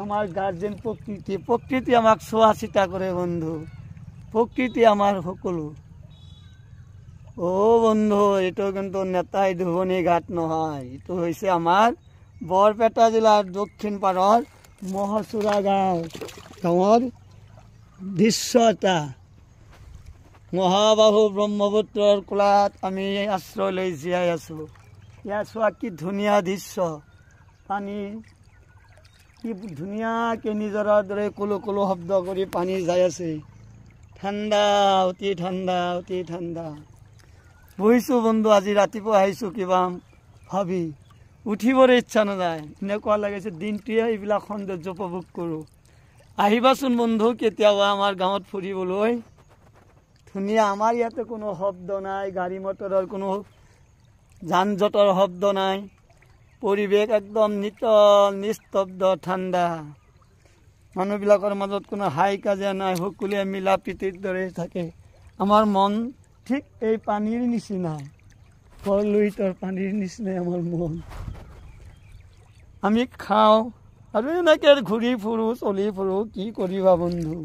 আমাৰ গাৰ্জেন প্ৰকৃতি, প্ৰকৃতি আমাক চোৱা চিতা কৰে বন্ধু, প্রকৃতি আমার সকলো। ও বন্ধু, এইটো কিন্তু নেতাই ধুবনি ঘাট নহয়, এইটো হৈছে আমাৰ বৰপেটা জিলাৰ দক্ষিণ পাৰৰ মহাচুৰা গাঁৱৰ দৃশ্য এটা। মহাবাহু ব্ৰহ্মপুত্ৰৰ কোলাত আমি আশ্ৰয় লৈ জীয়াই আছোঁ। ইয়াত চোৱা কি ধুনীয়া দৃশ্য, পানী কি ধুনীয়াকৈ নিজৰাৰ দৰে কুলো কুলো শব্দ কৰি পানী যাই আছে। ঠাণ্ডা, অতি ঠাণ্ডা, অতি ঠাণ্ডা। বহিছোঁ বন্ধু, আজি ৰাতিপুৱা আহিছোঁ কিবা ভাবি, উঠিবলৈ ইচ্ছা নাযায়, এনেকুৱা লাগিছে দিনটোৱে এইবিলাক সৌন্দৰ্য উপভোগ কৰোঁ। আহিবাচোন বন্ধু কেতিয়াবা আমাৰ গাঁৱত ফুৰিবলৈ। ধুনীয়া, আমাৰ ইয়াতে কোনো শব্দ নাই, গাড়ী মটৰৰ কোনো যান জঁটৰ শব্দ নাই, পৰিৱেশ একদম নিস্তব্ধ ঠাণ্ডা। মানুহবিলাকৰ মাজত কোনো হাই কাজিয়া নাই, সকলোৱে মিলা প্ৰীতিৰ দৰে থাকে। আমাৰ মন ঠিক এই পানীৰ নিচিনাই, বৰলুইতৰ পানীৰ নিচিনাই আমাৰ মন। আমি খাওঁ আৰু এনেকৈ ঘূৰি ফুৰোঁ, চলি ফুৰোঁ, কি কৰিবা বন্ধু।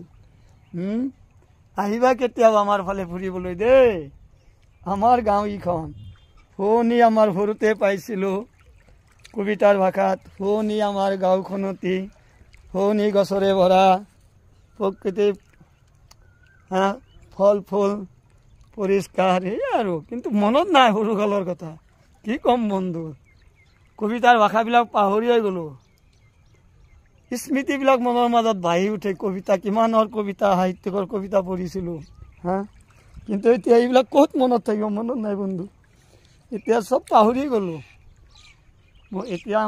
আহিবা কেতিয়াবা আমাৰ ফালে ফুৰিবলৈ দেই। আমাৰ গাঁও ইখন শুৱনি আমাৰ সৰুতে পাইছিলোঁ কবিতাৰ ভাষাত, শুৱনি আমাৰ গাঁওখনতি, শুৱনি গছৰে ভৰা, প্ৰকৃতি ফল ফুল পৰিষ্কাৰ, এই আৰু কিন্তু মনত নাই সৰুকালৰ কথা, কি ক'ম বন্ধু। কবিতাৰ ভাষাবিলাক পাহৰিয়ে গ'লোঁ, স্মৃতিবিলাক মনৰ মাজত বাঢ়ি উঠে। কবিতা কিমানৰ কবিতা, সাহিত্যিকৰ কবিতা পঢ়িছিলোঁ কিন্তু এতিয়া এইবিলাক ক'ত মনত থাকিব, মনত নাই বন্ধু। এতিয়া চব পাহৰি গ'লোঁ, এতিয়া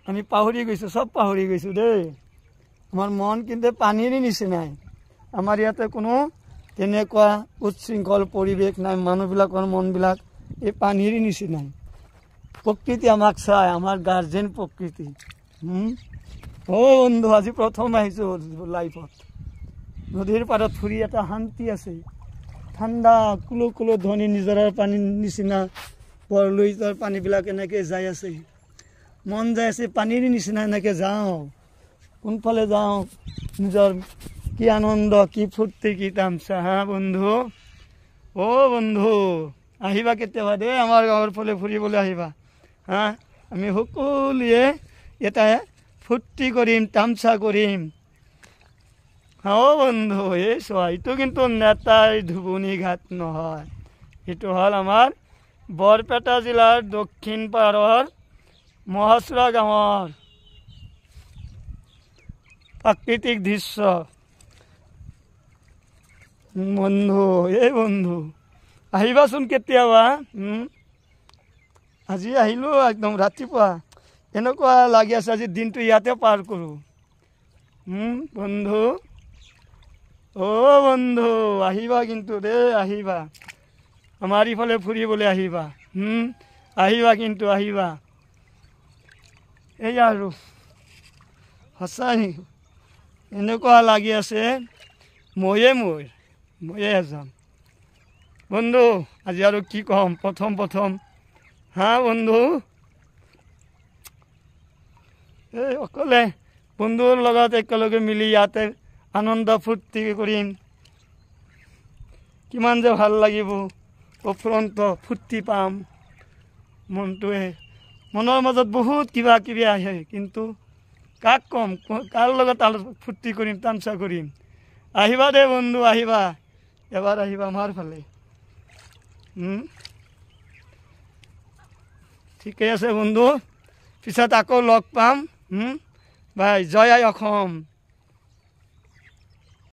আমি পাহৰি গৈছোঁ, চব পাহৰি গৈছোঁ দেই। আমাৰ মন কিন্তু পানীৰ নিচিনাই, আমাৰ ইয়াতে কোনো তেনেকুৱা উচ্ছৃংখল পৰিৱেশ নাই, মানুহবিলাকৰ মনবিলাক এই পানীৰ নিচিনাই। প্ৰকৃতি আমাক চাই, আমাৰ গাৰ্জেন প্ৰকৃতি। বন্ধু, আজি প্ৰথম আহিছোঁ লাইফত, নদীৰ পাৰত ফুৰি এটা শান্তি আছে, ঠাণ্ডা কুলো কুলো ধ্বনি, নিজৰাৰ পানীৰ নিচিনা বৰলুইতৰ পানীবিলাক এনেকৈ যাই আছে, মন যাই আছে পানীৰ নিচিনা। এনেকৈ যাওঁ, কোনফালে যাওঁ, নিজৰ কি আনন্দ, কি ফূৰ্তি, কি তামচা। বন্ধু, বন্ধু আহিবা কেতিয়াবা দেই, আমাৰ গাঁৱৰ ফালে ফুৰিবলৈ আহিবা। আমি সকলোৱে এটা ফূৰ্তি কৰিম, তামচা কৰিম। বন্ধু, এই চোৱা, এইটো কিন্তু নেতাই ধুবনি ঘাট নহয়, এইটো হ'ল আমাৰ বৰপেটা জিলাৰ দক্ষিণ পাৰৰ মহাচুৰা গাঁৱৰ প্ৰাকৃতিক দৃশ্য। বন্ধু, বন্ধু আহিবাচোন কেতিয়াবা। আজি আহিলোঁ একদম ৰাতিপুৱা, এনেকুৱা লাগি আছে আজি দিনটো ইয়াতে পাৰ কৰোঁ। বন্ধু, বন্ধু আহিবা কিন্তু দেই, আহিবা আমাৰ ইফালে ফুৰিবলৈ আহিবা। আহিবা কিন্তু, আহিবা। এই আৰু সঁচাই এনেকুৱা লাগি আছে ময়ে এজন। বন্ধু, আজি আৰু কি ক'ম, প্ৰথম বন্ধু, এই অকলে বন্ধুৰ লগত একেলগে মিলি ইয়াতে আনন্দ ফূৰ্তি কৰিম, কিমান যে ভাল লাগিব, অফুৰন্ত ফূৰ্তি পাম। মনৰ মাজত বহুত কিবা কিবি আহে, কিন্তু কাক ক'ম, কাৰ লগত ফূৰ্তি কৰিম, তামচা কৰিম। আহিবা দে বন্ধু, আহিবা, এবাৰ আহিবা আমাৰ ফালে। ঠিকে আছে বন্ধু, পিছত আকৌ লগ পাম। বাই, জয় আই অসম।